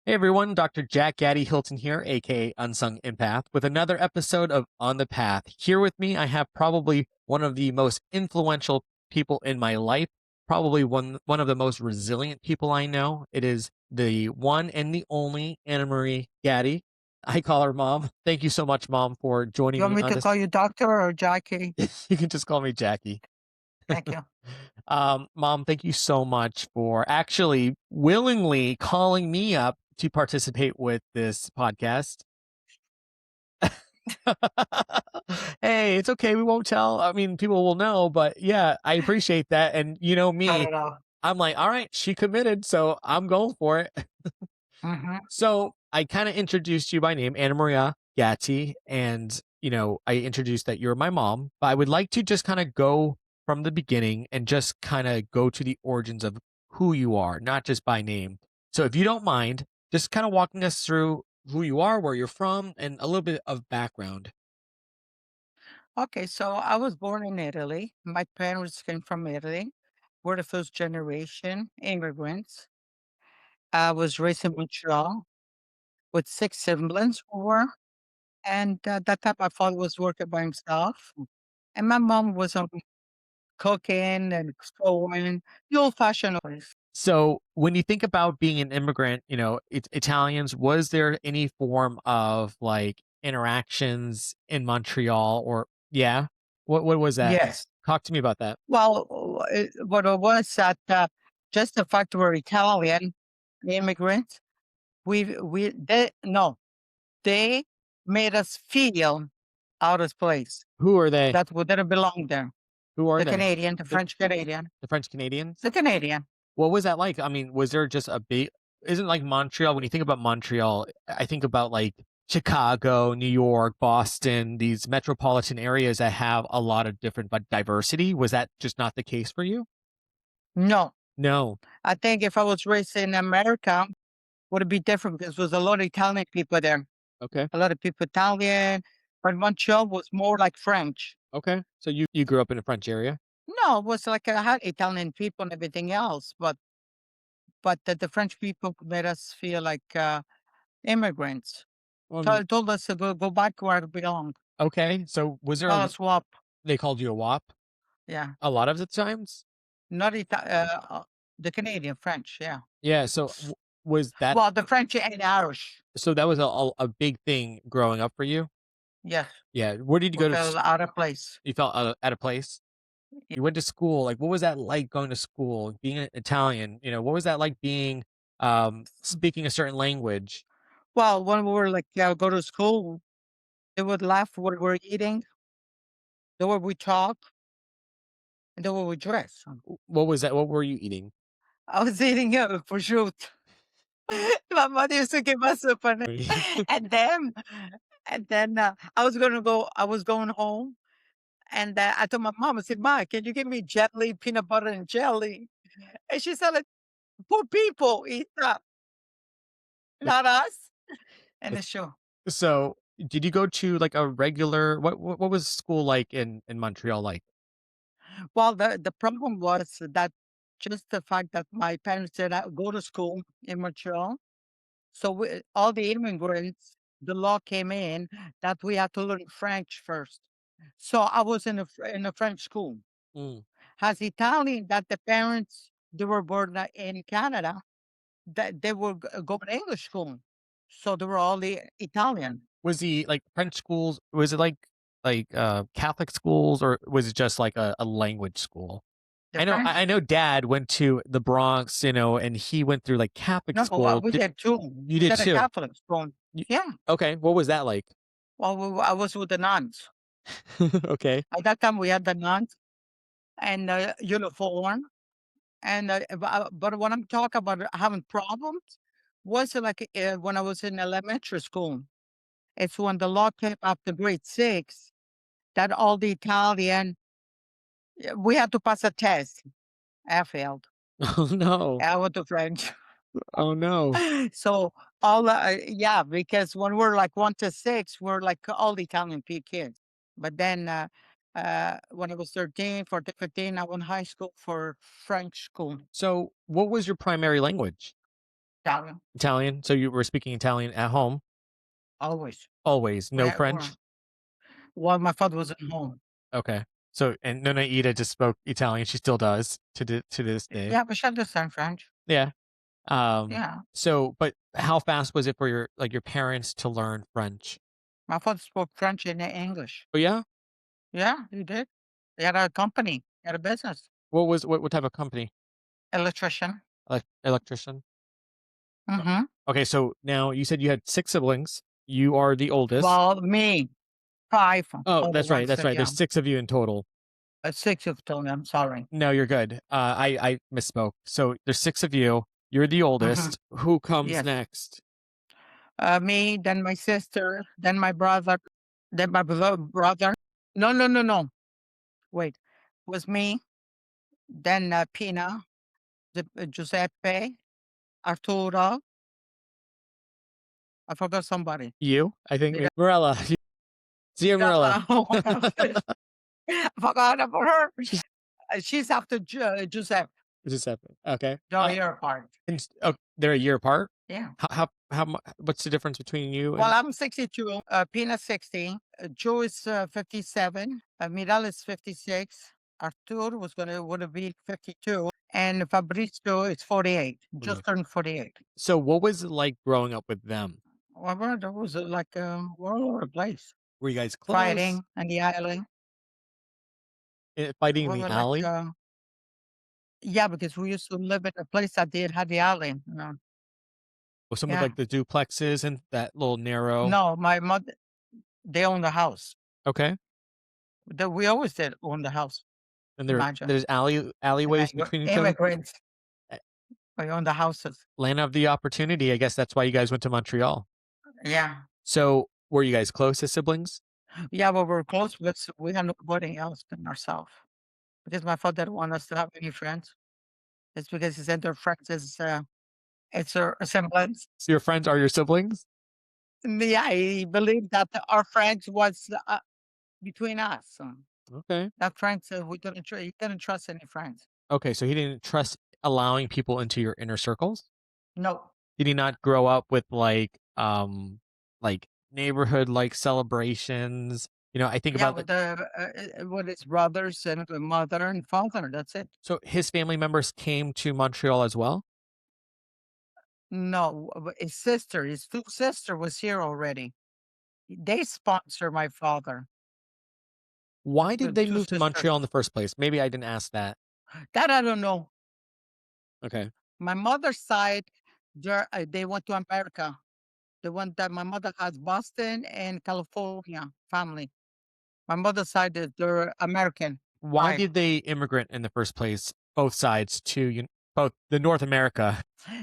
Hey everyone, Dr. Jack Gaddy Hilton here, aka Unsung Empath, with another episode of On the Path. Here with me, I have probably one of the most influential people in my life, probably one of the most resilient people I know. It is the one and the only Anna Marie Gaddy. I call her Mom. Thank you so much, Mom, for You joining want me me on to this. call you doctor or Jackie? You can just call me Jackie. Thank you. Mom, thank you so much for actually willingly calling me up to participate with this podcast. Hey, it's okay. We won't tell. I mean, people will know, but yeah, I appreciate that. And you know I me, don't know. I'm like, all right, she committed, so I'm going for it. Hmm. So I kind of introduced you by name, Anna Maria Gatti, and I introduced that you're my mom, but I would like to just kind of go from the beginning and just kind of go to the origins of who you are, not just by name. So if you don't mind, just kind of walking us through who you are, where you're from, and a little bit of background. Okay, so I was born in Italy. My parents came from Italy. We're the first generation immigrants. I was raised in Montreal with six siblings who were, and that time my father was working by himself, and my mom was cooking and sewing, the old-fashioned ways. So when you think about being an immigrant, Italians, was there any form of like interactions in Montreal or yeah? What was that? Yes. Talk to me about that. Well, what it was that just the fact we're Italian immigrants. We they no, they made us feel out of place, Who are they? that we didn't belong there. Who are The they? Canadian, the The, French Canadian, the French Canadians? the Canadian. What was that like? I mean, was there just a big, isn't like Montreal, when you think about Montreal, I think about like Chicago, New York, Boston, these metropolitan areas that have a lot of different but diversity. Was that just not the case for you? No, No. I think if I was raised in America, would it be different because there's a lot of Italian people there. Okay. A lot of people Italian, but Montreal was more like French. Okay. So you grew up in a French area? No, it was like I had Italian people and everything else, but the French people made us feel like immigrants. Well, I mean, Told us to go back where we belong. okay. So was there Call a, us swap. they called you a WAP Yeah. a lot of the times? Not the Canadian French, yeah. Yeah. So was that, Well, the French and Irish, so that was a big thing growing up for you? yes, Yeah. Where did you we go to? felt out of place. You felt out of place? Y You went to school, like, what was that like going to school, being an Italian, what was that like being, speaking a certain language? Well, when we were like, yeah, go to school, they would laugh what we're eating, the way we talk, and the way we dress. What was that? What were you eating? I was eating prosciutto. My mother used to give us soup on it. And then I was going home, and I told my mom, I said, "Ma, can you give me jelly, peanut butter and jelly?" And she said, like, "Poor people eat that, Like not us." And like, it's true. so, did you go to, like, a regular what was school like in Montreal like? Well, the problem was that just the fact that my parents did not go to school in Montreal. So all the immigrants, the law came in that we had to learn French first. So I was in a French school. Mm. As Italian, that the parents they were born in Canada, that they were go to English school. So they were all the Italian. Was the, like, French schools, was it Catholic schools, or was it just like a language school? The I French, know dad went to the Bronx, and he went through, like, Catholic no, school. we did too. You We did did a too? Catholic school. You Yeah. okay, what was that like? Well, I was with the nuns. Okay. At that time, we had the nuns and uniform. And but when I'm talking about having problems, was like when I was in elementary school. It's when the law came after grade 6 that all the Italian we had to pass a test. I failed. Oh, no. I went to French. Oh, no. So all yeah, because when we're like 1 to 6, we're like all the Italian kids. But then when I was 13, 14, 15, I went high school for French school. So, what was your primary language? Italian, Italian. So you were speaking Italian at home always. always. No Where French. while my father was at home. Okay. So and Nona Ida just spoke Italian. She still does to this day. Yeah, but she understand French. Yeah. Yeah. So but how fast was it for your parents to learn French? My father spoke French and English. Oh yeah? Yeah, he did. He had a company, he had a business. What type of company? Electrician. Electrician? Mhm. Okay, so now you said you had 6 siblings. You are the oldest. Well, me, 5 Oh, older that's right, ones, that's right. yeah. There's 6 of you in total. 6 you've told me, I'm sorry. No, you're good. I misspoke. So there's 6 of you. You're the Mhm. oldest. Who comes Yes. next? Me, then my sister, then my brother, then my brother. No, no, no, no. Wait. Was me, then, Pina, Giuseppe, Arturo. I forgot somebody. You? I think Did I? Morella. Zia Morella. Oh my God. I forgot about her. She's She's after Giuseppe. Giuseppe. Okay. They're a year apart. Oh, they're a year apart? Yeah. What's the difference between you Well, and I'm 62, Pina's 60, Joe is 57, Miral is 56, Artur would have been 52, and Fabrizio is 48, okay. just turned 48. So what was it like growing up with them? Well, that was like we're all over the place, Were you guys close? fighting on the island. Fighting in We the were like, alley? yeah, because we used to live in a place that did had the island. With some of Yeah. like the duplexes and that little narrow. No, my mother, they own the house. Okay. We always did own the house. And Imagine. there's alleyways between each other. Immigrants, Eh, we own the houses. Land of the opportunity. I guess that's why you guys went to Montreal. Yeah. So were you guys close as siblings? Yeah, but we're close because we have nobody else than ourselves. Because my father didn't want us to have any friends. It's because he said their friends is it's a semblance. So your friends are your siblings? Yeah, he believed that our friends was between us. Okay. That friends he didn't trust any friends. Okay, so he didn't trust allowing people into your inner circles? No. Did he not grow up with like neighborhood like celebrations? I think Yeah, about the with his brothers and the mother and father. That's it. so his family members came to Montreal as well? No, his sister, his two sister was here already. They sponsor my father. Why did The they two move to sisters. Montreal in the first place? Maybe I didn't ask that. That I don't know. Okay. My mother's side, they went to America. The one that my mother has Boston and California family. My mother's side is they're American Why tribe. did they immigrant in the first place, both sides to both the North America?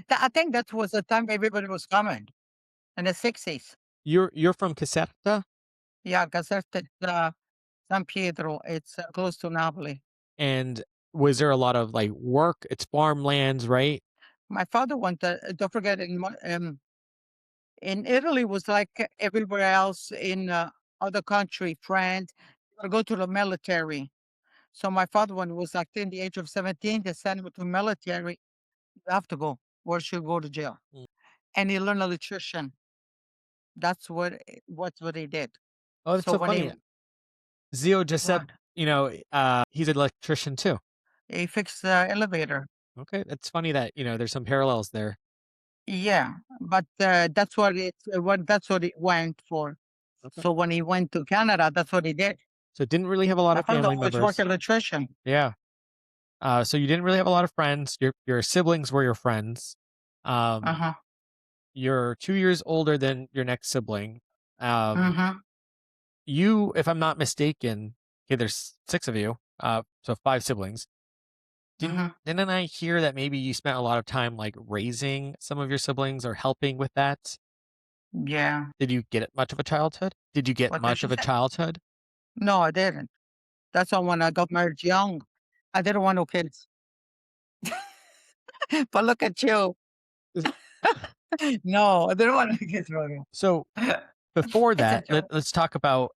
I think that was the time everybody was coming in the 60s. You're from Caserta, Yeah, Caserta, San Pietro. It's close to Napoli. and was there a lot of like work? It's farmlands, right? My father went to, don't forget, in Italy was like everywhere else in other country, France, you gotta go to the military. So my father, when he was like in the age of 17, they sent him to military. You have to go, or she'll go to jail. Mm. And he learned electrician. What he did. Oh, that's So so when funny. Zio Giuseppe, what he's an electrician too. he fixed the elevator. Okay, that's funny that, there's some parallels there. Yeah, but that's what he went for. Okay. So when he went to Canada, that's what he did. So didn't really have a lot My of father family always worked members. electrician. Yeah. So you didn't really have a lot of friends. Your siblings were your friends. Um, Uh-huh. you're 2 years older than your next sibling. Um, Mm-hmm. if I'm not mistaken, okay, there's 6 of you. So 5 siblings. Mm-hmm. Didn't I hear that maybe you spent a lot of time like raising some of your siblings or helping with that? Yeah. Did you get much of a childhood? Did you get What did much she of a say? childhood? No, I didn't. That's why when I got married young, I didn't want no kids. But look at you. Is- No, I didn't want no kids, brother. So before It's a that, joke. let's talk about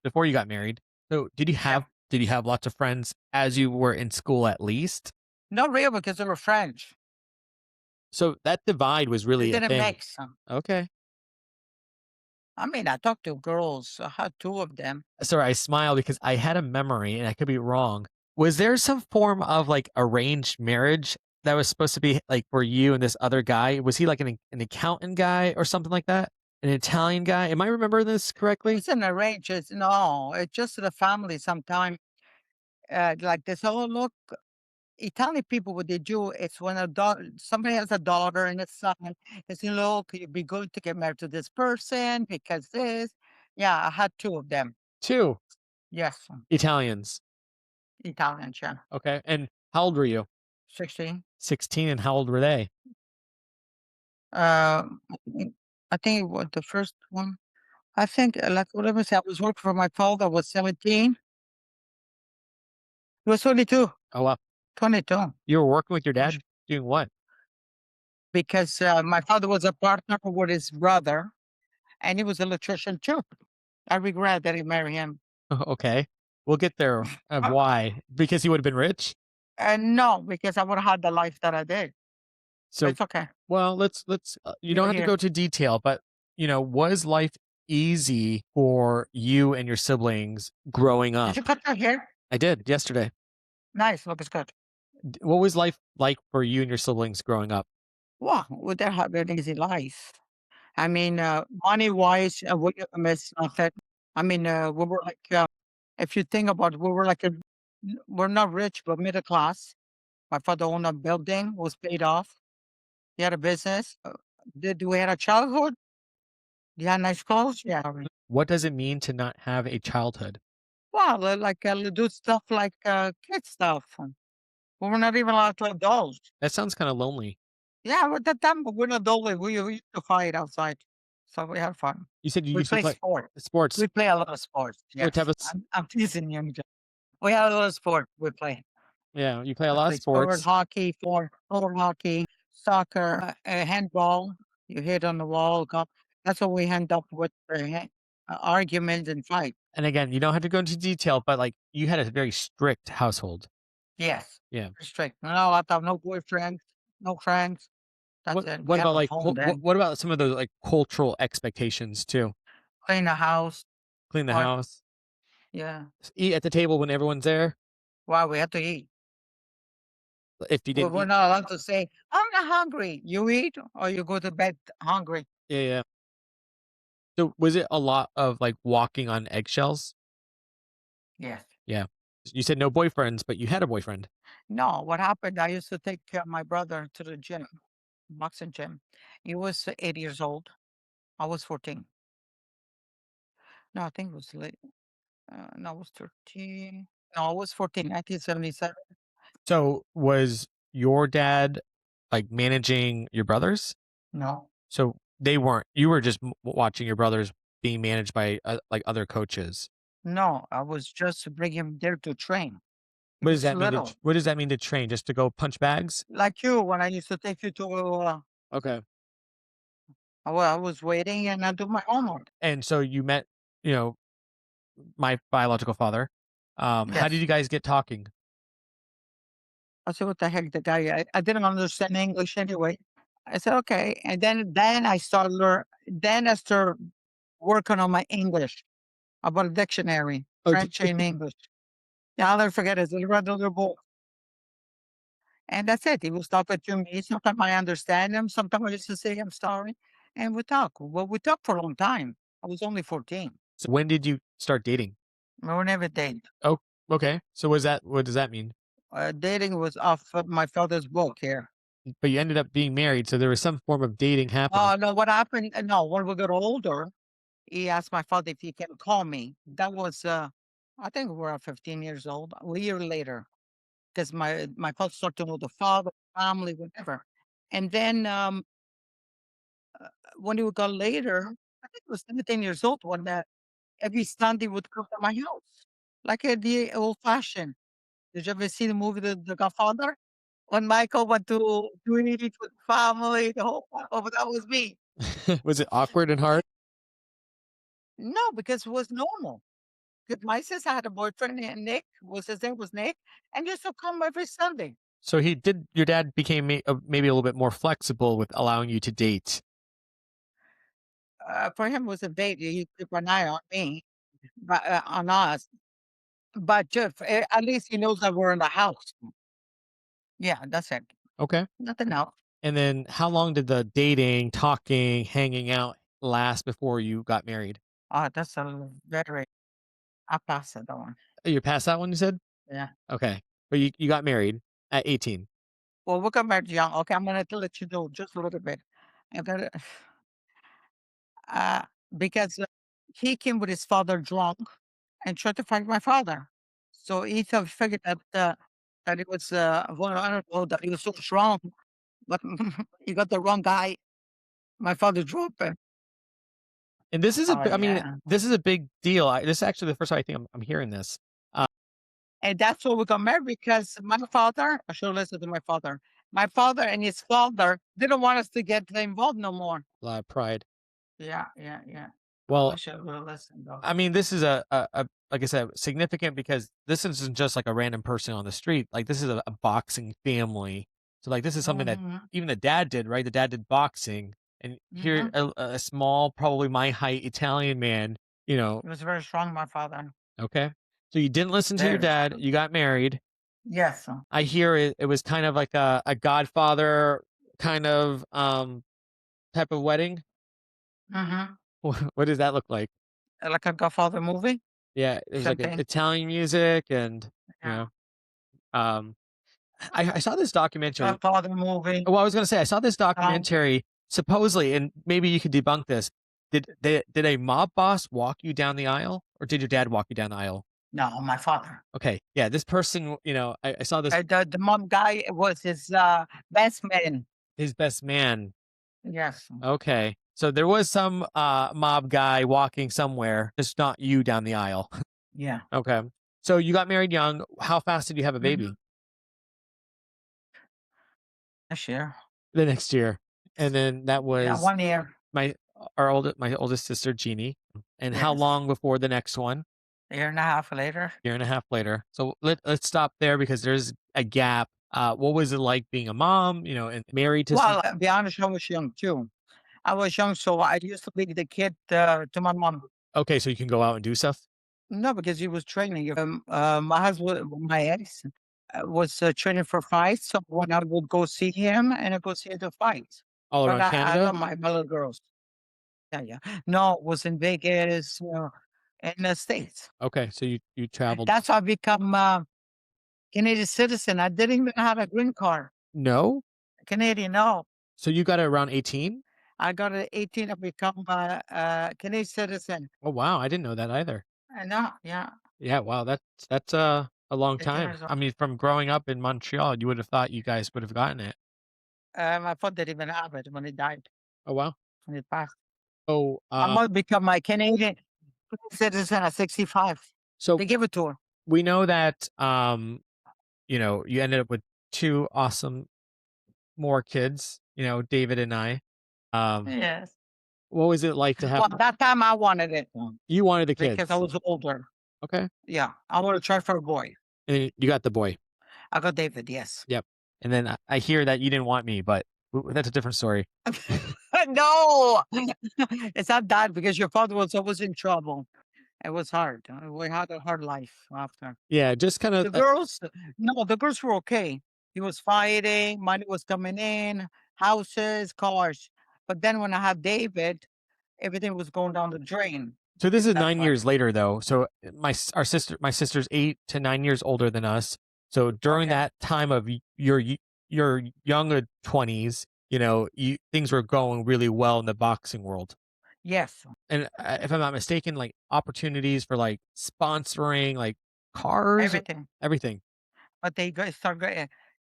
before you got married. So Yeah. did you have lots of friends as you were in school at least? Not real because they were French. So that divide was It really a didn't thing. make sense. Okay. I mean, I talked to girls. I had two of them. Sorry, I smile because I had a memory and I could be wrong. Was there some form of like arranged marriage that was supposed to be like for you and this other guy? Was he like an accountant guy or something like that? An Italian guy? Am I remembering this It correctly? wasn't arranged. No, it's just the family sometimes. Like this, oh, look, Italian people, what they do is when somebody has a daughter and a son, they say, look, you'd be good to get married to this person because this. Yeah, I had two of them. Two Yes, Italians. Italian, yeah. Okay. And how old were you? 16. 16. And how old were they? Uh, I think it was the first one. I think, like, let me say, I was working for my father, I was 17. He was 22, Oh, wow. 22. You were working with your Sh- dad doing what? Because my father was a partner with his brother, and he was an electrician too. I regret that he married him. Okay. We'll get there of why. Because he would have been rich. And no, because I would have had the life that I did. But So, it's okay. well, let's you don't You're have to here. go to detail, but was life easy for you and your siblings growing Did up? you cut your hair? I did yesterday. Nice. Looks good. What was life like for you and your siblings growing up? Wow, would that have an easy life? I mean, money wise, we miss nothing. I mean, we were like, if you think about it, we were like, we're not rich, but middle class. My father owned a building, was paid off. He had a business. Did we had a childhood? You had nice clothes? Yeah. What does it mean to not have a childhood? Well, like do stuff like kid stuff. We were not even allowed to indulge. That sounds kind of lonely. Yeah, at that time, we're not adult. We used to fight outside, so we had fun. You said you We used to play play sport. sports. We play a lot of sports. What type Yes, of I'm teasing you. We had a lot of sport. We play. yeah, you play a We lot of play sport, sports. hockey, roller hockey, soccer, handball. You hit on the wall. That's what we end up with arguments and fight. And again, you don't have to go into detail, but like you had a very strict household. Yes, Yeah. strict. No, I thought no boyfriends, no friends. That's it. We What had about a like home then. what about some of those like cultural expectations too? Clean the house. Clean the Or house, yeah. eat at the table when everyone's there. Wow, we had to eat. If you didn't We're eat, not allowed to say, "I'm not hungry." You eat or you go to bed hungry. yeah, yeah. So was it a lot of like walking on eggshells? Yes. Yeah. You said no boyfriends, but you had a boyfriend. No, what happened, I used to take my brother to the gym, boxing gym. He was 8 years old. I was 14. No, I think it was late. No, I was 13. No, I was 14, 1977. So was your dad like managing your brothers? No. So they weren't. You were just watching your brothers being managed by like other coaches. No, I was just bringing him there to train. He What does was that mean? little. What does that mean to train? Just to go punch bags? Like you, when I used to take you to, Okay. I was waiting and I do my homework. And so you met, you know, my biological father. How did Yes. you guys get talking? I said, "What the heck, the guy?" I didn't understand English anyway. I said, "Okay," and then I started working on my English, about a dictionary, Oh, French and English. Yeah, I'll never forget it. I read the little book, and that's it. He was talking to me. Sometimes I understand him. Sometimes I used to say, "I'm sorry," and we talk. Well, we talked for a long time. I was only 14. so when did you start dating? We were never dating. Oh, okay. So was that what does that mean? Dating was off of my father's book here. But you ended up being married, so there was some form of dating happening. Oh, no, what happened? No, when we got older, he asked my father if he can call me. That was, I think we were 15 years old, a year later, because my father started to know the father, family, whatever. And then when he got later, I think it was 17 years old when every Sunday would come to my house, like at the old fashioned. Did you ever see the movie The Godfather? When Michael went to eat with family, the whole, oh, but that was me. Was it awkward and hard? No, because it was normal. 'Cause my sister had a boyfriend named Nick, his name was Nick, and used to come every Sunday. So he did. Your dad became maybe a little bit more flexible with allowing you to date. For him, it was a date. He keep an eye on me, but on us. But just at least he knows that we're in the house. Yeah, that's it. Okay. Nothing else. And then how long did the dating, talking, hanging out last before you got married? That's a very. I pass it on. You passed that one, you said? Yeah. Okay. But you got married at 18. Well, we got married young. Okay, I'm gonna let you know just a little bit. I gotta, uh, because he came with his father drunk and tried to fight my father. So he figured that it was vulnerable, that he was so strong, but he got the wrong guy. My father dropped him. And this is Oh I mean, yeah, this is a big deal. This is actually the first time I think I'm hearing this. Uh, and that's why we got married because my father. I should listen to my father. My father and his father didn't want us to get involved no more. a lot of pride. Yeah, yeah, yeah. I Well, wish I would have listened though. I mean, this is like I said, significant because this isn't just like a random person on the street. Like this is a boxing family. So like this is something that Mhm, even the dad did, right? The dad did boxing, and here mhm. a small, probably my height Italian man, you know, He was very strong, my father. okay. So you didn't listen to your Very dad. strong. You got married. Yes. I hear it was kind of like a Godfather kind of type of wedding. Mhm. What does that look like? Like a Godfather movie? Yeah, there's Same like thing. Italian music and you Yeah. know, um, I saw this documentary. Godfather movie. Well, I was gonna say I saw this Um, documentary supposedly, and maybe you could debunk this. Did a mob boss walk you down the aisle, or did your dad walk you down the aisle? no, my father. Okay, yeah, this person, I saw this The mom guy was his best man. his best man. Yes. Okay, so there was some mob guy walking somewhere, just not you down the aisle. Yeah. Okay, so you got married young. How fast did you have a baby? Mhm. This year. The next year, and then that Yeah, was 1 year. my oldest sister, Jeannie. And how Yes. long before the next one? A year and a half later. Year and a half later. So let's stop there because there's a gap. What was it like being a mom, and married to some Well, be honest, I was young too. I was young, so I used to leave the kid to my mom. okay, so you can go out and do stuff? No, because he was training. My husband, my ex, was training for fights. So when I would go see him and I go see the fights, All but around I Canada? love my little girls. Yeah, yeah. No, it was in Vegas, in the States. Okay, so you traveled. That's how I become Canadian citizen. I didn't even have a green card. No? Canadian, no. So you got it around 18? I got at 18 to become a Canadian citizen. Oh wow, I didn't know that either. I know, yeah. Yeah, wow, that's a long 18 time. years old. I mean, from growing up in Montreal, you would have thought you guys would have gotten it. My father didn't even have it when he died, Oh wow. when he passed. Oh, My mother become my Canadian citizen at 65. so They give it to her. we know that you ended up with two awesome more kids, David and I. Um, Yes. what was it like to have Well, that time I wanted it you wanted the because I kids? was older. Okay. Yeah, I want to try for a boy. And then you got the boy. I got David, yes. Yep. And then I hear that you didn't want me, but that's a different story. No, it's not that because your father was always in trouble. It was hard. We had a hard life after. Yeah, just kind of The girls, no, the girls were okay. He was fighting, money was coming in, houses, cars. But then when I had David, everything was going down the drain. so this is That's 9 years why. later though. So my sister's 8 to 9 years older than us. So during Okay. that time of your younger 20s, things were going really well in the boxing world. Yes. And if I'm not mistaken, like opportunities for like sponsoring, like cars, Everything. everything. But they got start getting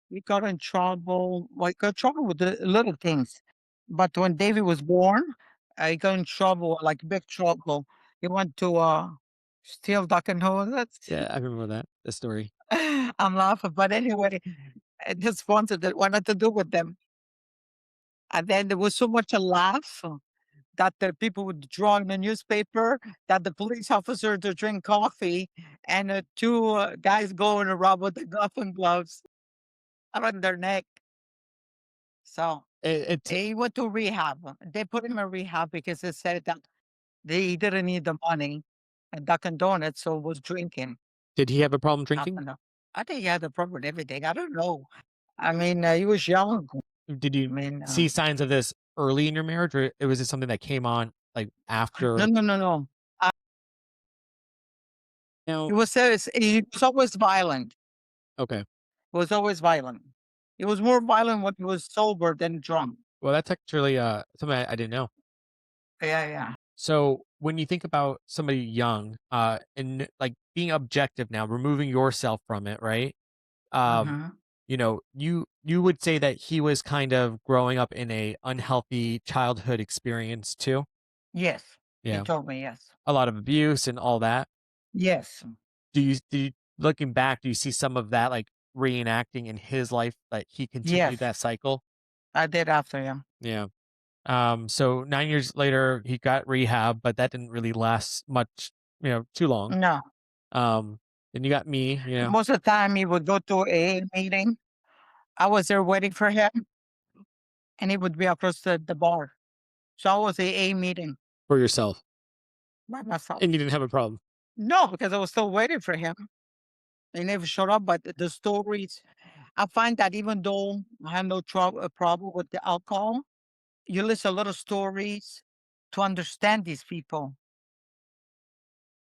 we got in trouble. Well, got in trouble with the little things. But when David was born, he got in trouble, like big trouble. He went to steal duck and hose. Yeah, I remember that the story. I'm laughing. But anyway, I just wanted to do with them. And then there was so much a laugh that the people would draw in the newspaper that the police officer to drink coffee and two guys go in a rob with the golf and gloves. around their neck. So It's he went to rehab. They put him in rehab because they said that they didn't need the money and Dunkin' Donuts, so was drinking. did he have a problem I drinking? don't know. I think he had a problem with everything. I don't know. I mean, he was young. Did you I mean, see signs of this early in your marriage, or was it something that came on, like, no, after? no, no, no. Now, He was always violent. okay. He was always violent. He was more violent when he was sober than drunk. Well, that's actually, something I didn't know. Yeah, yeah. So, when you think about somebody young, and, like, being objective now, removing yourself from it, right? Um, Mhm. you would say that he was kind of growing up in a unhealthy childhood experience too? Yes. He Yeah. told me yes. A lot of abuse and all that. Yes. Do you looking back, do you see some of that, like, reenacting in his life, like, he continued Yes. that cycle? I did after him. Yeah. So 9 years later, he got rehab, but that didn't really last much, too long. No. Um, then you got me, Most of the time he would go to a meeting. I was there waiting for him and he would be across the bar. So I was a meeting for yourself, by myself. and you didn't have a problem. No, because I was still waiting for him. He never showed up, but the stories, I find that even though I have no problem with the alcohol, you listen a lot of stories to understand these people.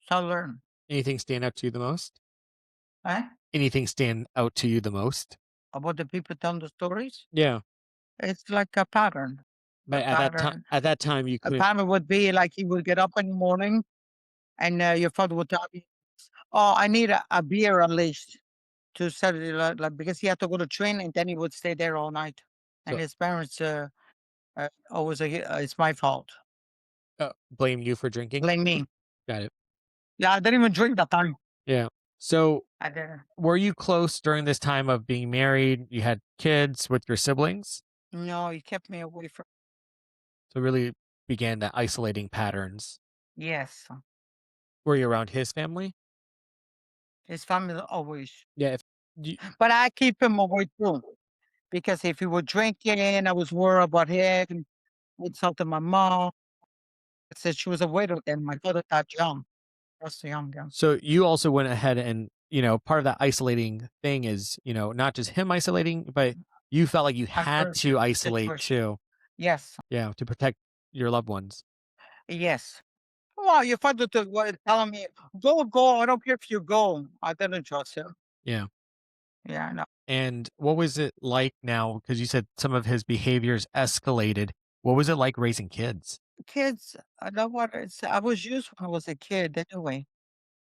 So I learn. Anything stand out to you the most? Eh? Anything stand out to you the most? About the people telling the stories. Yeah, It's like a pattern. The but pattern. at that time, you A couldn't. pattern would be like you would get up in the morning and your father would tell you, "Oh, I need a beer unleashed to set it like, because he had to go to train and then he would stay there all night." And So, his parents always like, "It's my fault. blame you for drinking? Blame me." Got it. Yeah, I didn't even drink that time. Yeah. So, I didn't. were you close during this time of being married? You had kids with your siblings? No, he kept me away from. So, really began the isolating patterns. Yes, Were you around his family? his family always. Yeah. If you, But I keep him away too because if he were drinking, I was worried about him. Insulted my mom. I said she was a widow then. My father died young. I was young, yeah. so you also went ahead and, part of that isolating thing is, not just him isolating, but you felt like you had Adverse to isolate situation. too. Yes, Yeah, to protect your loved ones. yes. Well, your father was telling me, "Go, go. I don't care if you go." I didn't trust him. Yeah. Yeah, no. And what was it like now? Because you said some of his behaviors escalated. What was it like raising kids? Kids, I know what it's. I was used when I was a kid anyway.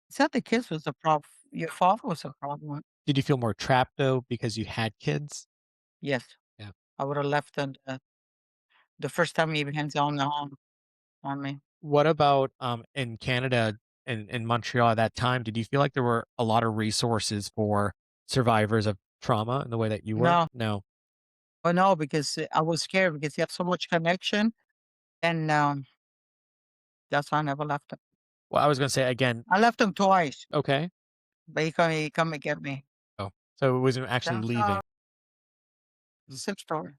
It's not the kids was the problem. Your father was the problem. Did you feel more trapped though because you had kids? Yes, Yeah. I would have left the first time he hands on the home on me. What about in Canada and in Montreal at that time? Did you feel like there were a lot of resources for survivors of trauma in the way that you were? No, No. oh no, because I was scared because he had so much connection, and that's why I never left him. Well, I was gonna say again, I left him twice, okay. but he come and get me. Oh, so it wasn't actually That's leaving. same story.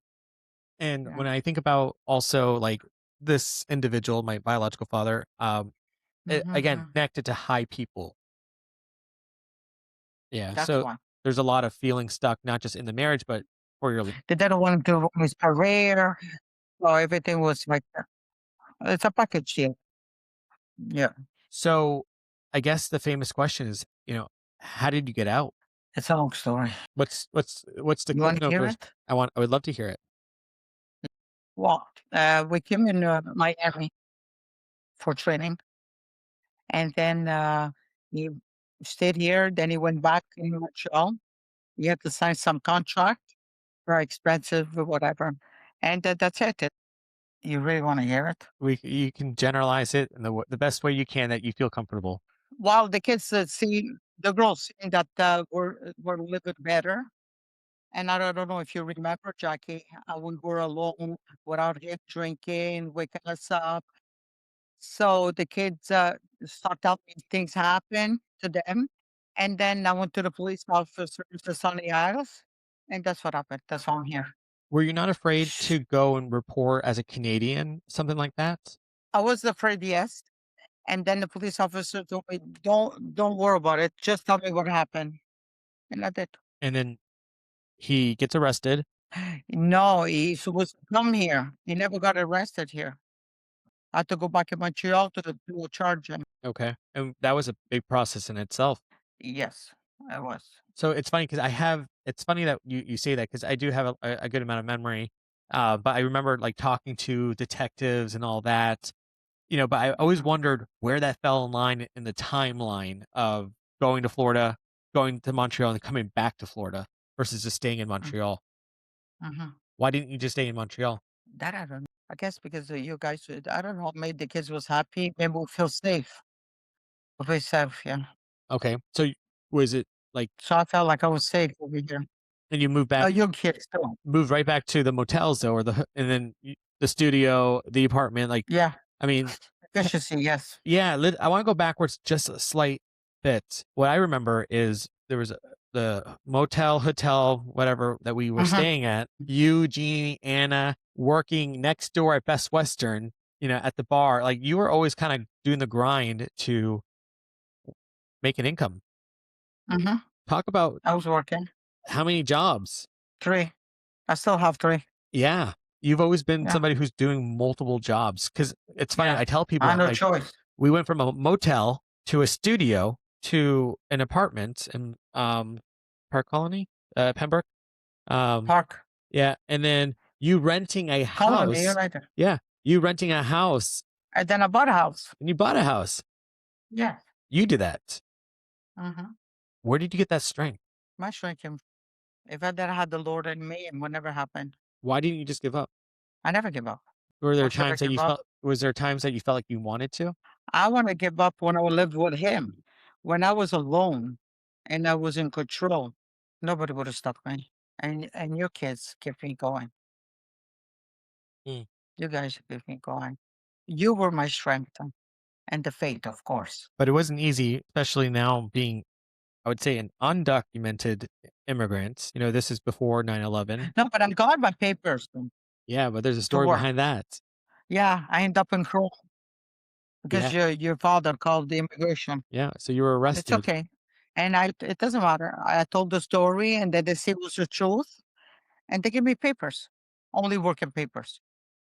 And Yeah. when I think about also like this individual, my biological father, again, Mhm. connected to high people. Yeah. That's So why. there's a lot of feeling stuck, not just in the marriage, but for your. They didn't want him to ruin his career, so everything was like it's a package deal. Yeah, So I guess the famous question is, how did you get out? it's a long story. What's the You cliff want to note hear version? it? I would love to hear it. Well, we came in Miami for training, and then he stayed here. Then he went back in Montreal. He had to sign some contract, very expensive or whatever, and that's it. You really want to hear it? You can generalize it in the best way you can that you feel comfortable. While the kids see the girls seeing that we're living better. And I don't know if you remember, Jackie, we were alone without him drinking, waking us up. So the kids start telling me things happen to them. And then I went to the police officer on the house. and that's what happened. That's why I'm here. Were you not afraid Shh. to go and report as a Canadian, something like that? I was afraid, yes, and then the police officer told me, "Don't worry about it. Just tell me what happened." And I did. And then he gets arrested. No, he supposed to come here. He never got arrested here. I had to go back to Montreal to charge him. Okay. And that was a big process in itself. Yes, I was. So it's funny because it's funny that you say that because I do have a good amount of memory. But I remember like talking to detectives and all that, but I always Mhm, wondered where that fell in line in the timeline of going to Florida, going to Montreal, and coming back to Florida versus just staying in mm, Montreal. mhm. Why didn't you just stay in Montreal? That I don't know. I guess because you guys, I don't know, maybe the kids was happy. Maybe we feel safe. We feel safe, yeah. Okay. So was it like, So I felt like I was safe over here. and you moved back, Young kids too. moved right back to the motels though, or and then the studio, the apartment? Like, Yeah, I mean, efficiency, yes. yeah, I wanna go backwards just a slight bit. What I remember is there was the motel, hotel, whatever that we were Mhm, staying at, you, Jeannie, Anna, working next door at Best Western, at the bar. Like, you were always kinda doing the grind to make an income. mhm. Talk about I was working. how many jobs. 3. I still have 3. Yeah. You've always been Yeah, somebody who's doing multiple jobs. Because it's funny, yeah. I tell I people, had no like, choice. we went from a motel to a studio to an apartment in, Park Colony, Pembroke. Um, Park. yeah, and then you renting a Colony, you're house. right there. Yeah, you renting a house, And then I bought a house. and you bought a house. Yeah. You did that. Mhm. Where did you get that strength? My strength came if I didn't have the Lord in me, it would never happen. Why didn't you just give up? I never give up. Were there Why should I times that give you up? felt was there times that you felt like you wanted to? I wanna give up when I lived with him. When I was alone and I was in control, nobody would have stopped me. And your kids kept me going. Mm. You guys kept me going. You were my strength and the faith, of course. But it wasn't easy, especially now being, I would say, an undocumented immigrant. This is before 9/11. No, but I got my papers Yeah, but there's a to story work. behind that. Yeah, I end up in Chrome because Yeah, your father called the immigration. yeah, so you were It's arrested. okay. And it doesn't matter. I told the story and then they see it was the truth and they give me papers. Only working papers.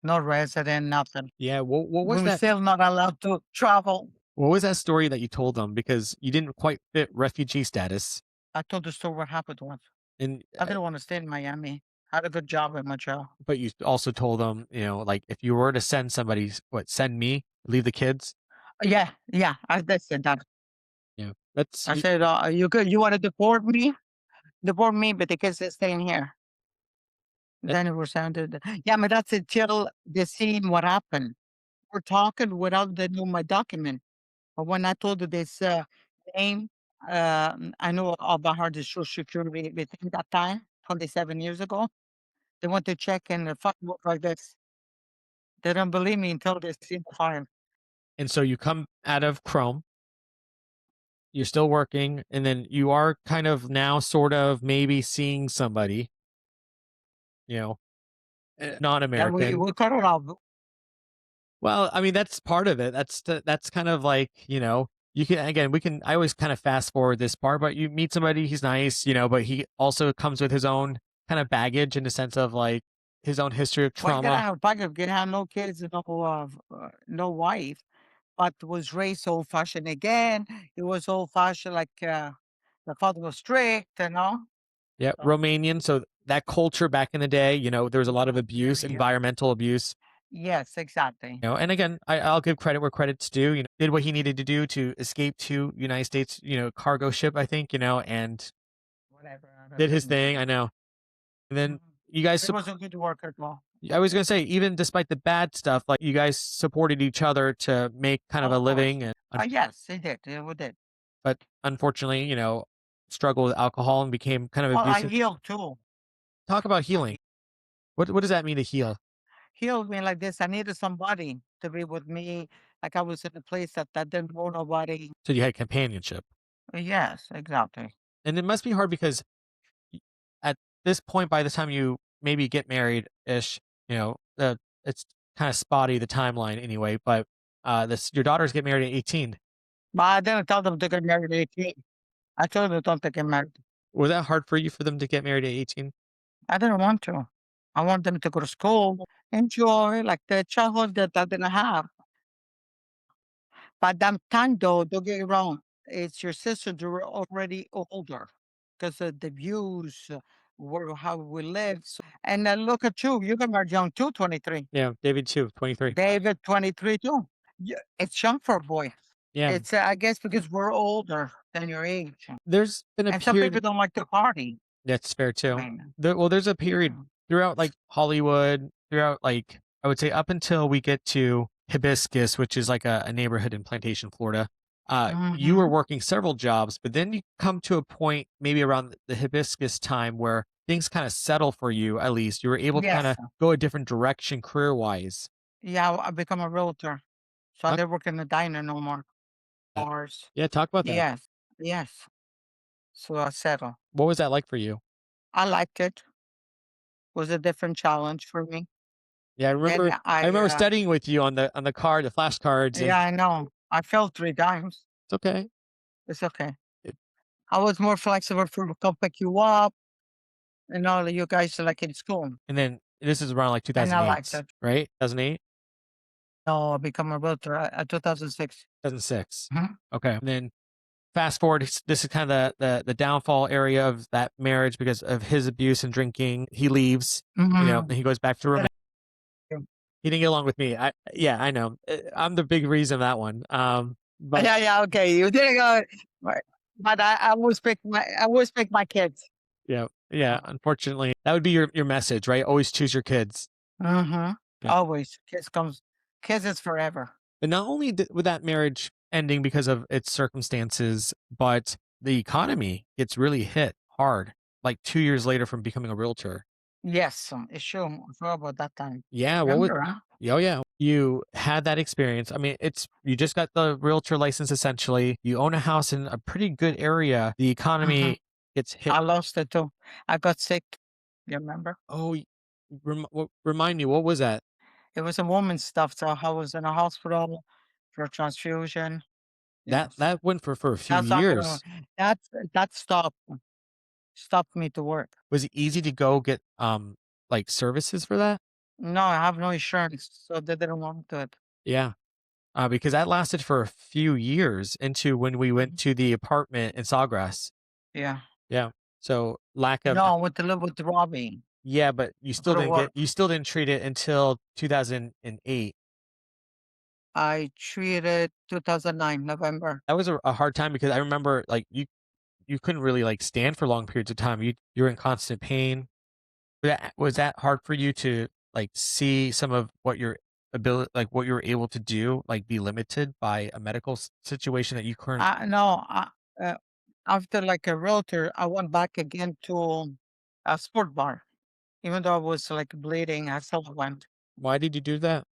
No resident, nothing. Yeah, what We was were that still not allowed to travel. what was that story that you told them? Because you didn't quite fit refugee status, I told the story what happened once. and, I didn't want to stay in Miami. Had a good job in Montreal. but you also told them, like, if you were to send somebody, send me, leave the kids? Yeah, yeah. I said that. That's I said, you good? You want to deport me? Deport me, but the kids are staying here. that Then it was sounded. Yeah, but that's until they seen what happened. We're talking without they know my document. But when I told her this name, I know about her the social security within that time, 27 years ago. They went to check and the fuck looked like this. They don't believe me until they see the file. and so you come out of Chrome, you're still working, and then you are kind of now sort of maybe seeing somebody, you know, Yeah, non-American. we cut it off. Well, I mean, that's part of it. That's kind of like, you can, again, I always kind of fast forward this part, but you meet somebody, he's nice, but he also comes with his own kind of baggage in the sense of like his own history of Well, you gotta trauma. have a backup. You have no kids, no wife, but was raised old fashioned again. It was old fashioned, like the father was strict. Yeah, So, Romanian. So that culture back in the day, there was a lot of abuse, very, environmental abuse. yes, exactly. And again, I'll give credit where credit's due. Did what he needed to do to escape to United States, cargo ship, I think, and Whatever. I did his didn't thing. know. I know. And then Mhm. you guys, It was a good work as well. I was gonna say, even despite the bad stuff, like you guys supported each other to make kind of a Of course. living, and Yes, they did. We did. but unfortunately, struggled with alcohol and became kind of Well, I abusive. healed too. Talk about I healing. What does that mean to heal? healed me like this. I needed somebody to be with me. Like I was in a place that I didn't know nobody. So you had companionship, Yes, exactly. and it must be hard because y- at this point, by the time you maybe get married ish, you know, it's kind of spotty the timeline anyway. But this your daughters get married at 18. But I didn't tell them to get married at 18. I told them don't to get married. Was that hard for you for them to get married at 18? I didn't want to. I want them to go to school, enjoy like the childhood that I didn't have. By that time, though, don't get me wrong, it's your sisters they were already older because of the views, where how we live. And look at you, you got married young too, 23. Yeah, David too, 23. David, 23 too. Yeah, it's young for a boy. Yeah, It's I guess because we're older than your age, there's been a and some people period. don't like to party. That's fair I too. mean, Well, there's a period yeah. throughout like Hollywood, throughout like I would say up until we get to Hibiscus, which is like a neighborhood in Plantation, Florida. You were Mhm. working several jobs, but then you come to a point maybe around the Hibiscus time where things kind of settle for you. At least you were able to kind Yes. of go a different direction career wise. Yeah, I become a realtor, so I Talk, didn't work in the diner no more. Bars. yeah, talk about that. Yes, yes. So I settled. What was that like for you? I liked it. Was a different challenge for me, Yeah, and I remember studying with you on the card, the flashcards, and yeah, I know. I failed 3 times. it's okay. It's okay. It, I was more flexible for come pick you up and all of you guys like in school, and then this is around like and I liked 2008, it. right? 2008. No, I become a realtor at 2006. 2006. Mhm. Okay. And then fast forward, this is kind of the downfall area of that marriage because of his abuse and drinking. He leaves, Mhm. and he goes back to roommate. He didn't get along with me. Yeah, I know. I'm the big reason of that one. But Yeah, yeah, okay. You didn't go, right. But I always pick my kids. yeah, yeah. Unfortunately, that would be your message, right? Always choose your kids. Mhm. Yeah. Always. Kids is forever. But not only with that marriage ending because of its circumstances, but the economy gets really hit hard. Like 2 years later from becoming a realtor. Yes, it's true. I forgot about that time. Yeah, what was Remember, huh? oh, yeah. You had that experience. I mean, it's you just got the realtor license essentially. You own a house in a pretty good area. The Mhm. economy gets hit. I lost it too. I got sick. You remember? Oh, remind me, what was that? It was a woman's stuff, so I was in a hospital for a transfusion. Yes. That went for a few That's not gonna years. that that stopped me to work. Was it easy to go get like services for that? No, I have no insurance, so they didn't want to do it. Yeah. Because that lasted for a few years into when we went Mhm. to the apartment in Sawgrass. Yeah. Yeah. So lack of No, I went to live with Robbie. yeah, but I couldn't work. you still didn't treat it until 2008. I treated 2009, November. That was a hard time because I remember like you couldn't really like stand for long periods of time. You were in constant pain. Was that hard for you to like see some of what your ability like what you were able to do like be limited by a medical situation that you couldn't No, uh, after like a realtor, I went back again to a sport bar. Even though I was like bleeding, I still went. why did you do that?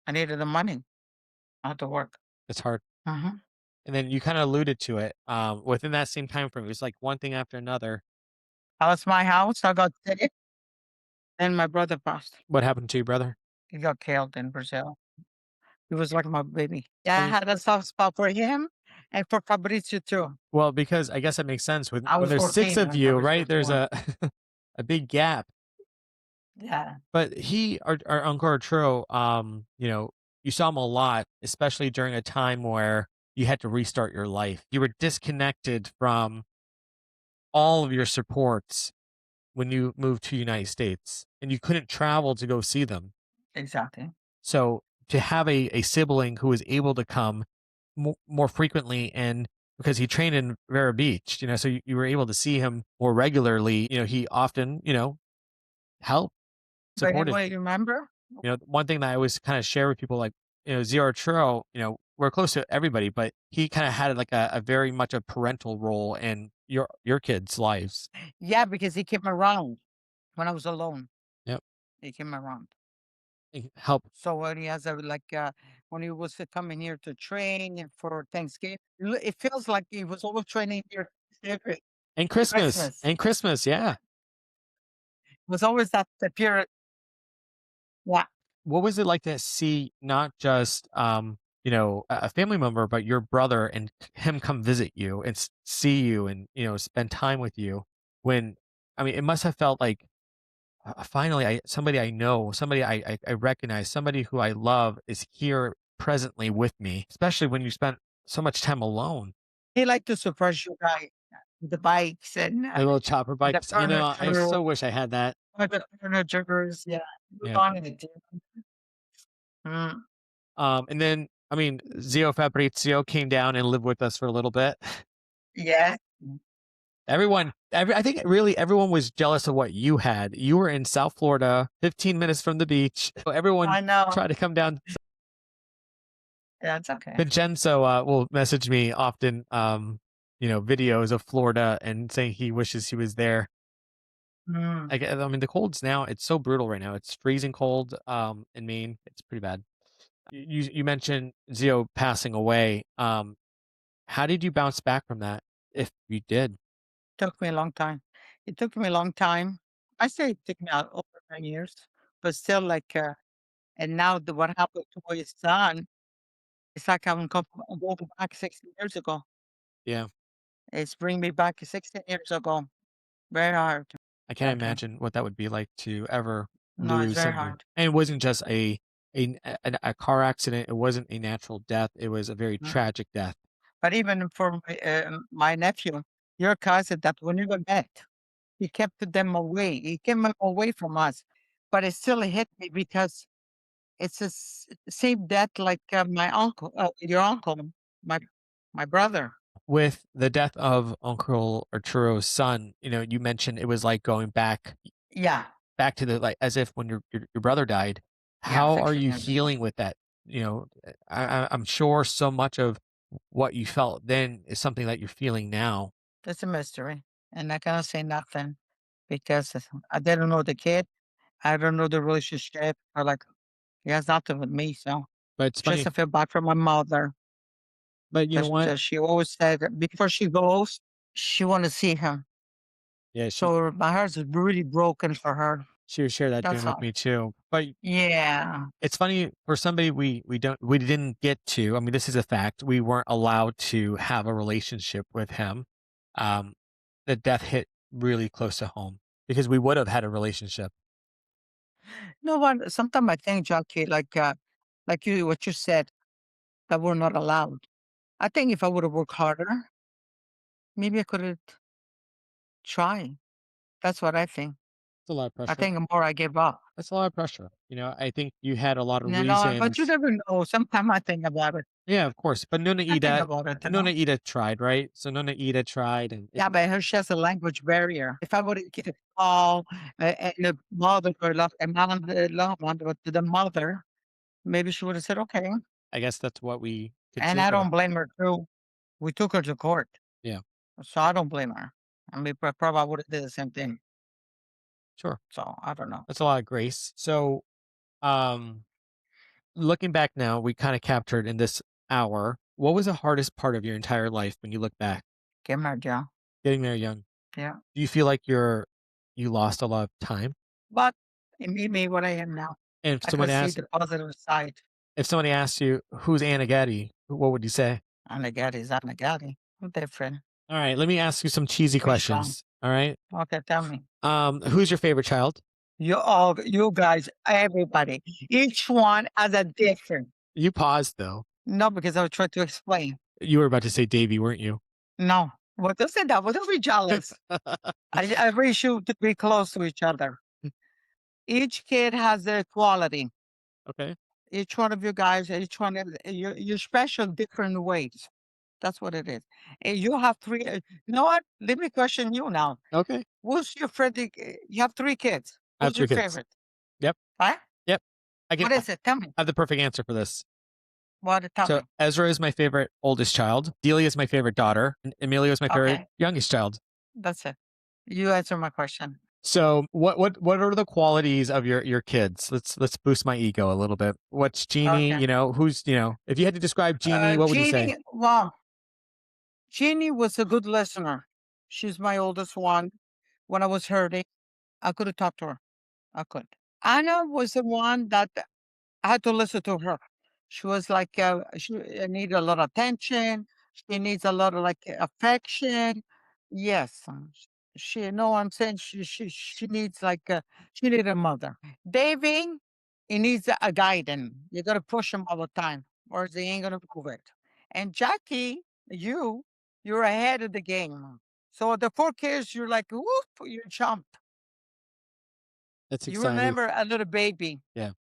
I needed the money. I had to work. It's hard. Mhm. And then you kind of alluded to it. Within that same time frame, it was like one thing after another. That was my house. I got sick. Then my brother passed. What happened to your brother? He got killed in Brazil. He was like my baby. Yeah, I And had a soft spot for him and for Fabrizio too. well, because I guess that makes sense I when was there's six 14 of when you, Fabrizio right? was There's born. a big gap. Yeah, But our Uncle Arturo, you saw him a lot, especially during a time where you had to restart your life. You were disconnected from all of your supports when you moved to United States, and you couldn't travel to go see them. exactly. So to have a sibling who was able to come more frequently and because he trained in Vera Beach, so you were able to see him more regularly. He often, helped, But supported. anyway, remember? One thing that I always kind of share with people, like, Zero Churro, we're close to everybody, but he kind of had like a very much a parental role in your kids' lives. Yeah, because he came around when I was alone. Yep. He came around. Help. So when he has a when he was coming here to train for Thanksgiving, it feels like he was always training here every And Christmas. Christmas. Yeah. Was always that the period. Yeah. What was it like to see not just, a family member, but your brother and him come visit you and see you and, spend time with you when, I mean, it must have felt like finally somebody I know, somebody I recognize, somebody who I love is here presently with me, especially when you spent so much time alone. He liked to surprise you guys, the bikes and, The little chopper the bikes. I know. I furniture, so wish I had that. the furnitures, yeah. He was Yeah. on it, yeah. Mm, And then, I mean, Zio Fabrizio came down and lived with us for a little bit. yeah. I think really everyone was jealous of what you had. You were in South Florida, 15 minutes from the beach. So everyone I know. tried to come down. Yeah, it's okay. Vincenzo will message me often, videos of Florida and saying he wishes he was there. Mm. I mean, the cold's now, it's so brutal right now. It's freezing cold in Maine. It's pretty bad. You mentioned Zio passing away. How did you bounce back from that? If you did? Took me a long time. It took me a long time. I say it took me out over 10 years, but still like, and now what happened to his son, it's like I'm going back 16 years ago. Yeah. It's bring me back 16 years ago. Very hard. I can't Okay. imagine what that would be like to ever No, it's lose very someone. hard. And it wasn't just a car accident. It wasn't a natural death. It was a very Mm. tragic death. But even for my nephew, your cousin that we never met, he kept them away. He kept them away from us. But it still hit me because it's the same death like my uncle, your uncle, my my brother. With the death of Uncle Arturo's son, you mentioned it was like going Yeah, back to the like as if when your brother died. yeah, How are 16 you years ago. healing with that? I'm sure so much of what you felt then is something that you're feeling now. It's a mystery, and I cannot say nothing because I didn't know the kid. I don't know the relationship. Or like he has nothing with me, so But it's just funny. I feel bad for my mother But you know because what? she always said that before she goes, she want to see him. Yeah, So my heart is really broken for her. she would share that dream That's with all. me too. But Yeah. it's funny for somebody we didn't get to. I mean, this is a fact. We weren't allowed to have a relationship with him. Um, the death hit really close to home because we would have had a relationship. You know what? Sometimes I think, Jackie, like you, what you said, that we're not allowed. I think if I would have worked harder, maybe I could have tried. That's what I think. It's a lot of I pressure. think the more I give up. That's a lot of pressure. I think you had a lot of But you reasons. never know. Sometimes I think about it. Yeah, of course. But I think about it, Nona Ida tried, right? So Nona Ida tried, and Yeah, but her she has a language barrier. If I would get a call and the mother or love a mom, loved one, but to the mother, maybe she would have said, okay. I guess that's what we could And do. I But don't blame her too. We took her to court. yeah, So I don't blame her. I mean, probably would have did the same thing. sure. So I don't know. That's a lot of grace. So, um, looking back now, we kind of captured in this hour. What was the hardest part of your entire life when you look back? Get married, yeah. Getting there young. Yeah. Do you feel like you lost a lot of time? But it made me what I am now. And I could see the positive side. if somebody asked you who's Anna Gaddy, what would you say? Anagati is Anagati. Different. All right, let me ask you some cheesy Be strong. questions. All right. Okay, tell me. Who's your favorite child? You guys, everybody, each one has a different. You paused though. No, because I was trying to explain. You were about to say Davy, weren't you? No. Well, don't say that. Well, don't be jealous. I wish you to be close to each other. Each kid has their quality. Okay. Each one of you guys, each one, you're special different ways. That's what it is. And you have three. You know what? Let me question you now. Okay. Who's your favorite? You have three kids. I have Who's your three kids. favorite? Yep. Huh? Yep. I can What is it? Tell me. I have the perfect answer for this. What? Tell So me. Ezra is my favorite oldest child. Delia is my favorite daughter. And Emilio is my favorite Okay, youngest child. that's it. You answer my question. So what are the qualities of your kids? Let's boost my ego a little bit. What's Jeannie? Okay. Who's if you had to describe Jeannie, what would you say? Jeannie, well, Jeannie was a good listener. She's my oldest one when I was hurting. I couldn't talk to her. I couldn't. Anna was the one that I had to listen to her. She was like, she needed a lot of attention. She needs a lot of like affection. Yes, she. No, I'm saying she needs like she needed a mother. Davy, he needs a guidance. You got to push him all the time, or he ain't gonna move it. And Jackie, you, you're ahead of the game. So the 4 kids, you're like, whoop, you jump. That's You exciting. remember a little baby. Yeah.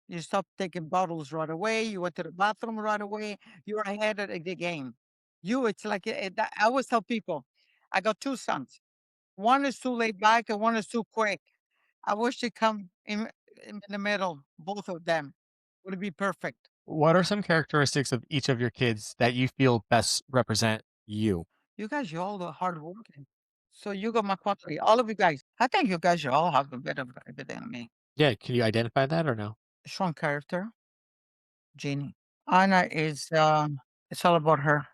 You stopped taking bottles right away. You went to the bathroom right away. You're ahead of the game. You, it's like I always tell people, I got 2 sons. One is too laid back, and one is too quick. I wish they come in the middle, both of them. Would be perfect. What are some characteristics of each of your kids that you feel best represent you? You guys, you're all the hard working. So you got my quality. All of you guys. I think you guys, you all have a bit of everything in me. Yeah, can you identify that or no? Strong character, Jeannie. Anna is, it's all about her.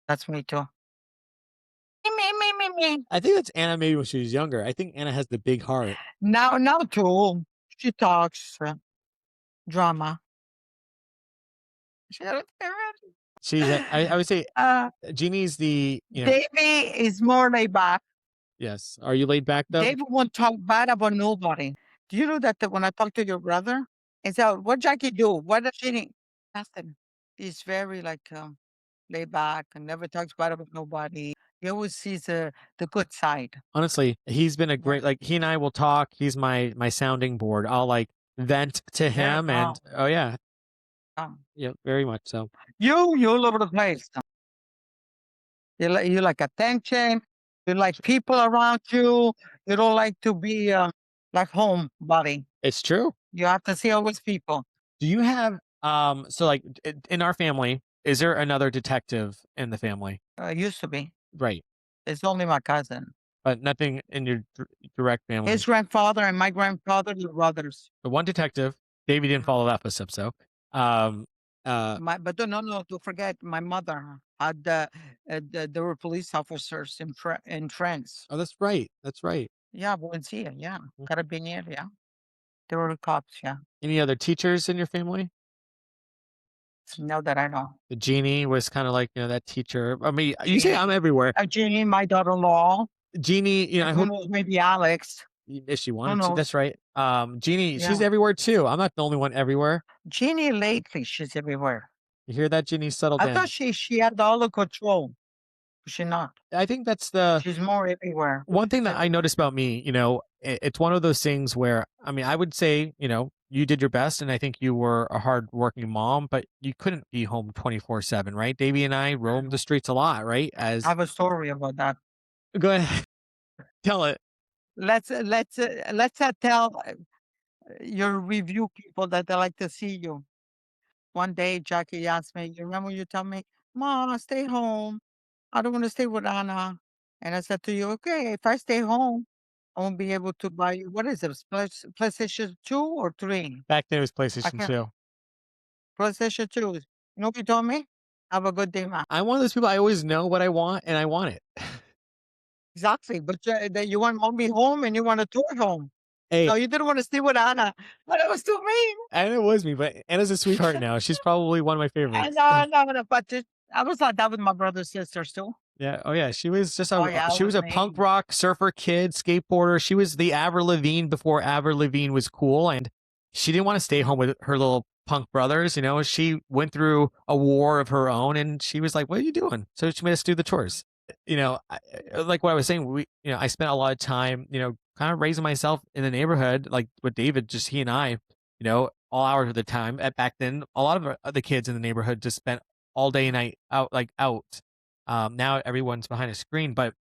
That's me too. Me, me, me, me. I think that's Anna maybe when she was younger. I think Anna has the big heart. Now too, she talks drama. She She's I would say uh, Jeannie's the, Davy is more laid back. yes. Are you laid back though? Davy won't talk bad about nobody. Do you know that when I talk to your brother, it's out, what Jackie do? What does she need? Nothing. He's very like laid back and never talks bad about nobody. He always sees the good side. Honestly, he's been a Yeah. great, like, he and I will talk. He's my sounding board. I'll like vent to Yeah. him and oh yeah, Um, yeah, very much so. you all over the place. You like attention. You like people around you. You don't like to be like homebody. It's true. You have to see always people. Do you have so like in our family, is there another detective in the family? Used to be. Right. It's only my cousin. But nothing in your direct His family. grandfather and my grandfather were brothers. The one detective, Davey didn't follow that footsteps though. Um But no, don't forget, my mother had there were police officers in France. oh that's right. That's right. Yeah, Valencia, yeah, Mm. Carabinieri, yeah. There were cops, yeah. Any other teachers in your family? Now that I know. The genie was kind of like, that teacher. I mean, you say I'm everywhere. Jeannie, my daughter-in-law, Jeannie, I and who hope knows, maybe Alex. if she Who wanted to. knows? That's right. Jeannie, she's Yeah. everywhere too. I'm not the only one everywhere. Jeannie lately, she's everywhere. You hear that, Jeannie? Settled I thought in. she had all the control. But she not. I think that's the She's more everywhere. one thing She's that I everywhere. noticed about me. It's one of those things where, I mean, I would say, you did your best and I think you were a hardworking mom, but you couldn't be home 24/7, right? Davey and I I roamed the know. streets a lot, right? I have a story about that. Go ahead, tell it. Let's tell your review people that they like to see you. One day, Jackie asked me, "You remember you tell me, Mom, stay home. I don't want to stay with Anna." And I said to you, "Okay, if I stay home, I won't be able to buy you what is it, PlayStation 2 or 3? Back then it was I PlayStation can't. 2. PlayStation 2. You know what you told me? Have a good day, ma." I'm one of those people, I always know what I want and I want it. Exactly. But that you want mommy home and you want a toy home. Hey, No, you didn't want to stay with Anna. But it was too mean. and it was me, but Anna's a sweetheart now. She's probably one of my And favorites. no, but I was like that with my brother's sisters too. Yeah. Oh yeah. She was just Oh a yeah, it she was was a punk me. rock surfer kid, skateboarder. She was the Avril Lavigne before Avril Lavigne was cool, and she didn't want to stay home with her little punk brothers. She went through a war of her own, and she was like, "What are you doing?" So she made us do the chores. Like what I was saying, I spent a lot of time, kind of raising myself in the neighborhood, like with David, just he and I, all hours of the time. Back then, a lot of the kids in the neighborhood just spent all day and night out, like out. Now everyone's behind a screen, but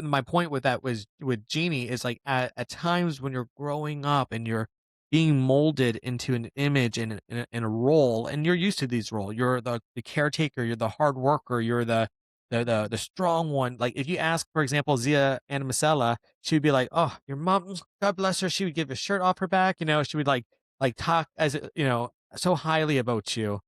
my point with that was with Jeannie is like at times when you're growing up and you're being molded into an image and a role, and you're used to these roles. You're the caretaker, you're the hard worker, you're the strong one. Like if you ask, for example, Zia Anna Masela, she would be like, "Oh, your mom, God bless her." She would give a shirt off her back. She would like talk so highly about you.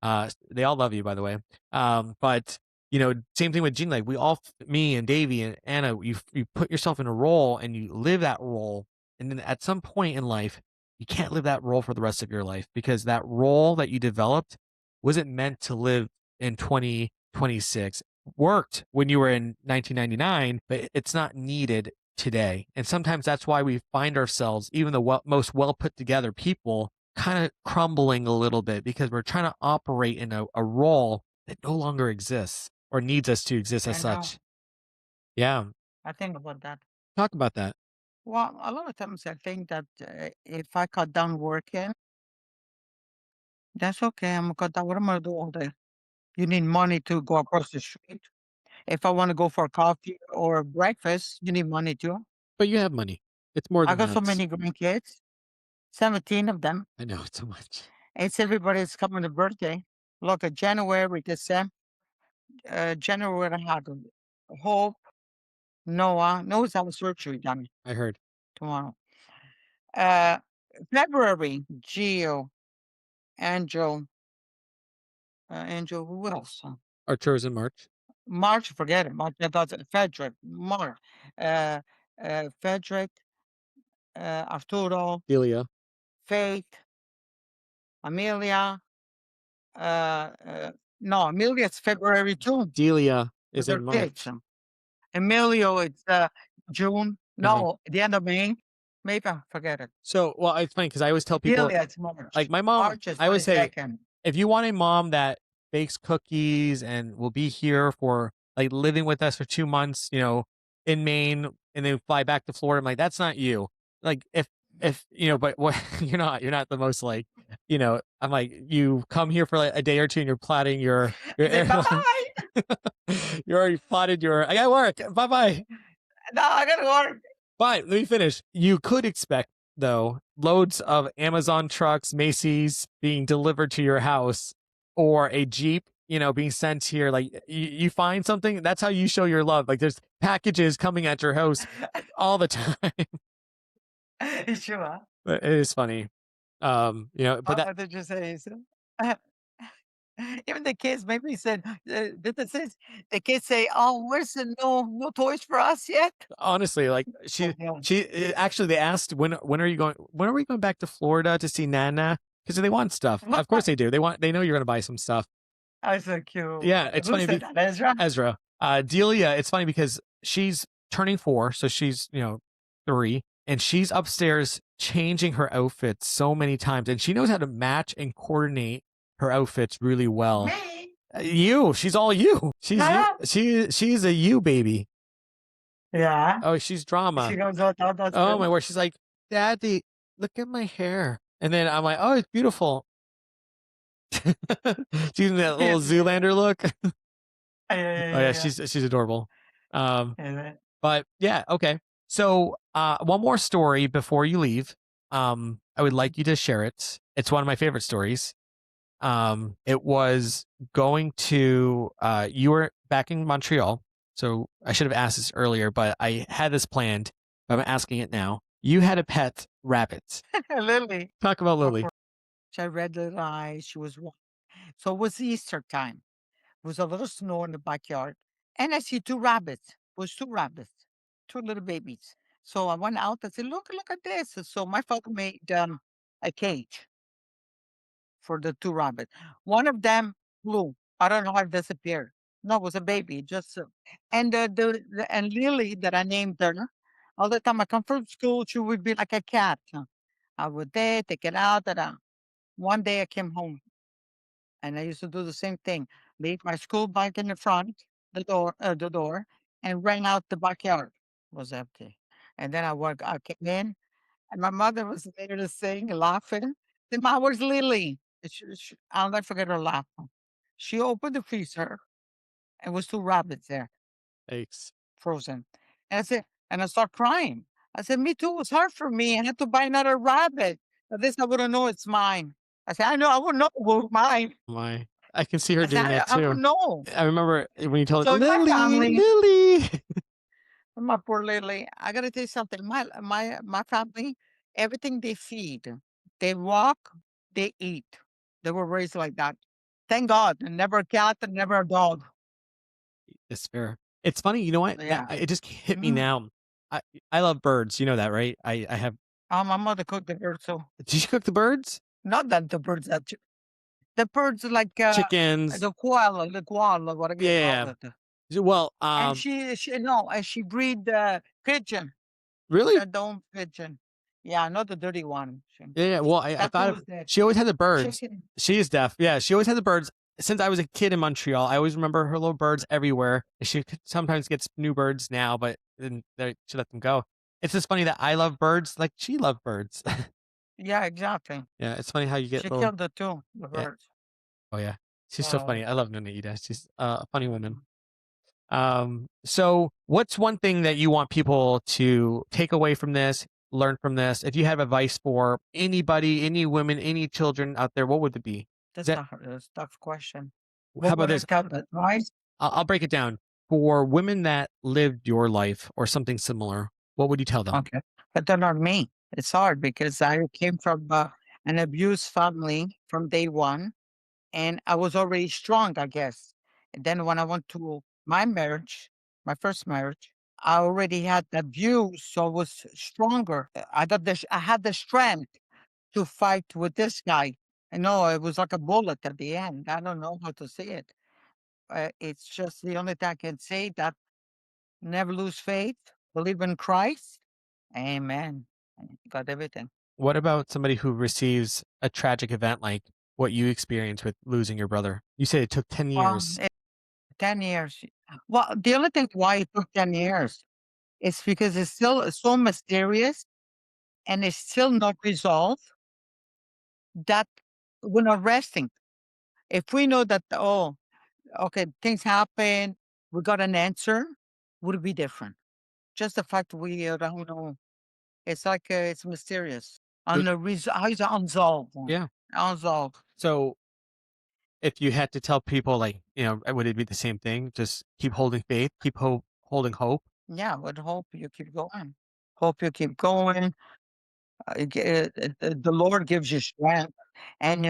They all love you, by the way. But Same thing with Gene. Like we all, me and Davey and Anna, you put yourself in a role and you live that role, and then at some point in life, you can't live that role for the rest of your life because that role that you developed wasn't meant to live in 2026. Worked when you were in 1999, but it's not needed today. And sometimes that's why we find ourselves, even the most well put together people, kind of crumbling a little bit because we're trying to operate in a role that no longer exists or needs us to exist as I know. such. Yeah. I think about that. Talk about that. Well, a lot of times I think that if I cut down working, that's okay. I'm gonna cut down. What am I gonna do all day? You need money to go across the street. If I want to go for coffee or breakfast, you need money too. But you have money. It's more I than got so that. many grandkids, 17 of them. I know it's so much. It's everybody's coming to birthday. Look at January, December, January, I had Hope, Noah. Noah's having surgery done I heard. tomorrow. Uh, February, Gio, Angel, Angel, who else? Arturo's in March. March, forget it. March, I thought Frederick, March, uh, Frederick, Arturo, Delia. Faith, Amelia. Uh, uh, no, Amelia's February too Delia with is her in kids. March. Emilio, it's June. Uh-huh. No, the end of May. Maybe forget it. So, well, it's funny because I always tell people, Delia, it's like March. my mom, March is I always say, 22nd. if you want a mom that bakes cookies and will be here for like living with us for 2 months, in Maine, and then fly back to Florida, I'm like, that's not you. Like if but what you're not the most like, I'm like, you come here for like a day or two and you're plotting your I say bye airline. bye. You already plotted I got work. Bye bye. No, I gotta work. But let me finish. You could expect, though, loads of Amazon trucks, Macy's being delivered to your house, or a Jeep, being sent here. Like you find something, that's how you show your love. Like there's packages coming at your house all the time. Sure. But it is funny. But that What did you say? Even the kids maybe said, did the kids, say, "Oh, where's the no toys for us yet?" honestly, like Oh, yeah. actually they asked when are we going back to Florida to see Nana? Because they want stuff. Of course they do. They know you're gonna buy some stuff. I so cute. Yeah, it's Who funny. said that, Ezra? Ezra. Delia, it's funny because she's turning 4, so she's, 3, and she's upstairs changing her outfits so many times, and she knows how to match and coordinate her outfits really well. Me? She's all you. She's you. Huh? She's a you baby. Yeah. Oh, she's She drama. goes, "Oh, that's Oh good." my word. She's like, Daddy, look at my hair. And then I'm like, oh, it's beautiful. She's using that little Yes, yeah. Zoolander look. Yeah, yeah, Oh yeah, yeah, yeah. she's adorable. Um, Yeah. but yeah, okay. So one more story before you leave. I would like you to share it. It's one of my favorite stories. It was going to you were back in Montreal. So I should have asked this earlier, but I had this planned. But I'm asking it now. You had a pet rabbit. Lily. Talk about Of Lily. course. She had red little eyes. So it was Easter time. There was a little snow in the backyard. And I see two rabbits. It was two rabbits, two little babies. So I went out and said, look at this. So my father made a cage for the two rabbits. One of them flew. I don't know how it disappeared. No, it was a baby. Just and and Lily that I named her. All the time I come from school, she would be like a cat. I would there, take it out. One day I came home and I used to do the same thing. Leave my school bike in the front, the door, and ran out the backyard. It was empty. And then I came in, and my mother was there to sing, laughing. Then my was Lily. And I'll never forget her laugh. She opened the freezer, and was two rabbits there, Thanks. frozen. And I start crying. I said, "Me too. It's hard for me. I had to buy another rabbit. At least I wouldn't know it's mine." I said, "I know. I wouldn't know it was mine." My, I can see her I said, doing that I too. wouldn't know." I remember when you told So in my Lily, family, Lily. my poor Lily, I gotta tell you something. My family, everything they feed, they walk, they eat. They were raised like that. Thank God, and never a cat and never a dog. It's fair. It's funny, you know what? That Yeah. it just hit me Mhm. now. I I love birds, you know that, right? I have My mother cooked the birds too. did you cook the birds? Not that the birds that the birds like, Chickens. the koala, whatever you Yeah, call yeah, it. yeah. Well, And she no, and she breed, pigeon, really? the own pigeon. Yeah, not the dirty one. Yeah, yeah. Well, I That too thought of was dead. she always had the birds. Chicken. She is deaf. Yeah, she always had the birds. Since I was a kid in Montreal, I always remember her little birds everywhere. Sometimes gets new birds now, but then she let them go. It's just funny that I love birds like she loved birds. Yeah, exactly. Yeah, it's funny how you get She little. killed the 2, the Yeah. birds. Oh yeah, she's so So, funny. I love Nona Ida. She's a funny woman. mhm, So what's one thing that you want people to take away from this, learn from this? If you have advice for anybody, any women, any children out there, what would it be? Is that that's a tough question. how What about would I this? tell the advice? I'll break it down. For women that lived your life or something similar, what would you tell them? Okay. But they're not me. It's hard because I came from, an abused family from day one, and I was already strong, I guess. And then when I went to my marriage, my first marriage, I already had abuse, so I was stronger. I had the strength to fight with this guy. I know it was like a bullet at the end. I don't know how to say it. It's just the only thing I can say that never lose faith, believe in Christ. Amen. Got everything. What about somebody who receives a tragic event like what you experienced with losing your brother? You said it took 10 Well, years. 10 years. Well, the only thing why it took 10 years is because it's still so mysterious and it's still not resolved that we're not resting. If we know that, oh, okay, things happen, we got an answer, would be different. Just the fact we don't know. It's like it's mysterious. So How is it unsolved? yeah. Unsolved. So if you had to tell people like, would it be the same thing? Just keep holding faith, keep holding hope. Yeah, would hope you keep going. Hope you keep going. The Lord gives you strength, and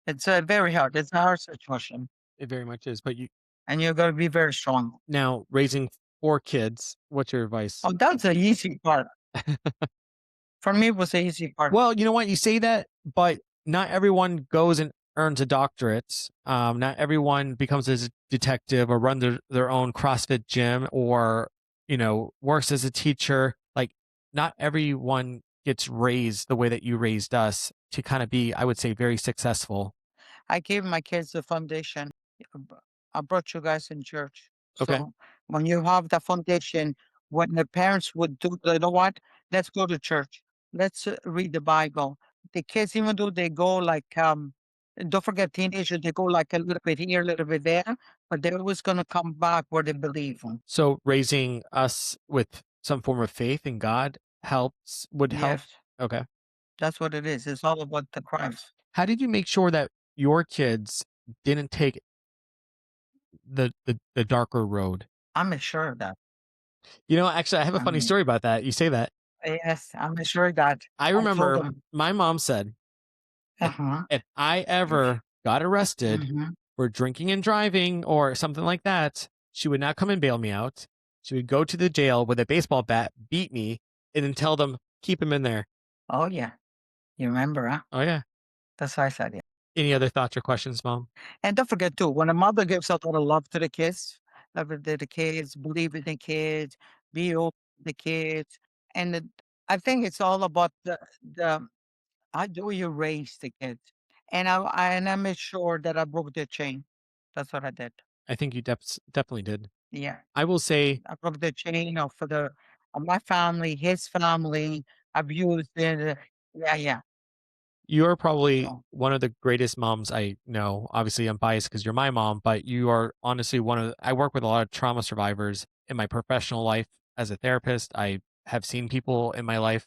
it's very hard. It's a hard situation, It very much is. But you and you got to be very strong. now raising 4 kids, what's your advice? Oh, that's the easy part. For me, it was the easy part. Well, you know what? You say that, but not everyone goes and earns a doctorate. Not everyone becomes a detective or run their own CrossFit gym or, works as a teacher. Like, not everyone gets raised the way that you raised us to kind of be, I would say, very successful. I gave my kids the foundation. b- I brought you guys in church. Okay. So when you have the foundation, when the parents would do, you know what? Let's go to church. Let's read the Bible. The kids, even though they go like, don't forget teenagers, they go like a little bit here, a little bit there, but they're always going to come back where they believe. So raising us with some form of faith in God would help. Yes, Okay. that's what it is. It's all about the Christ. How did you make sure that your kids didn't take the darker road? I'm sure of that. Actually, I have a I funny mean, story about that. You say that. yes, I'm sure of that. I I told remember them. my mom said, Uh-huh. if I ever got arrested Hmm. for drinking and driving or something like that, she would not come and bail me out. She would go to the jail with a baseball bat, beat me, and then tell them, keep him in there. Oh, yeah. You remember, huh? Oh, yeah. That's what I said, yeah. Any other thoughts or questions, mom? And don't forget too, when a mother gives a lot of love to the kids, love to the kids, believe in the kids, be open to the kids, and I think it's all about the how do you raise the kids? And I made sure that I broke the chain. That's what I did. I think you definitely did. Yeah, I will say I broke the chain of my family, his family, abused, and yeah, yeah. you are probably So one of the greatest moms I know. Obviously, I'm biased because you're my mom, but you are honestly I work with a lot of trauma survivors in my professional life as a therapist. I have seen people in my life.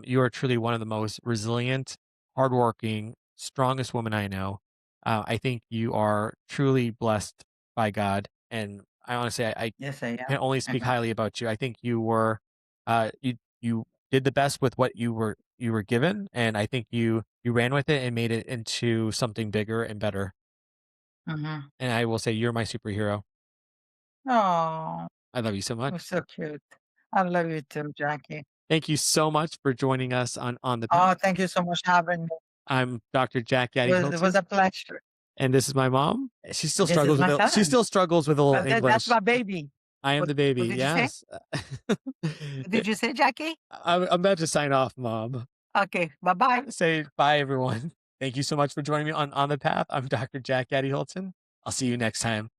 You are truly one of the most resilient, hardworking, strongest women I know. I think you are truly blessed by God. And I honestly, I yes, I can only speak am. highly about you. I think you did the best with what you were given, and I think you ran with it and made it into something bigger and better. Mhm. And I will say you're my superhero. Oh, I love you so much. you're so cute. I love you too, Jackie. Thank you so much for joining us on the path. Oh, thank you so much for having me. I'm Dr. Jack Gaddy It was Hilton, a pleasure. and this is my mom. This is my She son. still struggles with a little That's English. my baby. I am What the baby. what did you say? Yes. What did you say, Jackie? I'm about to sign off, mom. Okay, bye-bye. Say bye, everyone. Thank you so much for joining me on the path. I'm Dr. Jack Gaddy Hilton. I'll see you next time.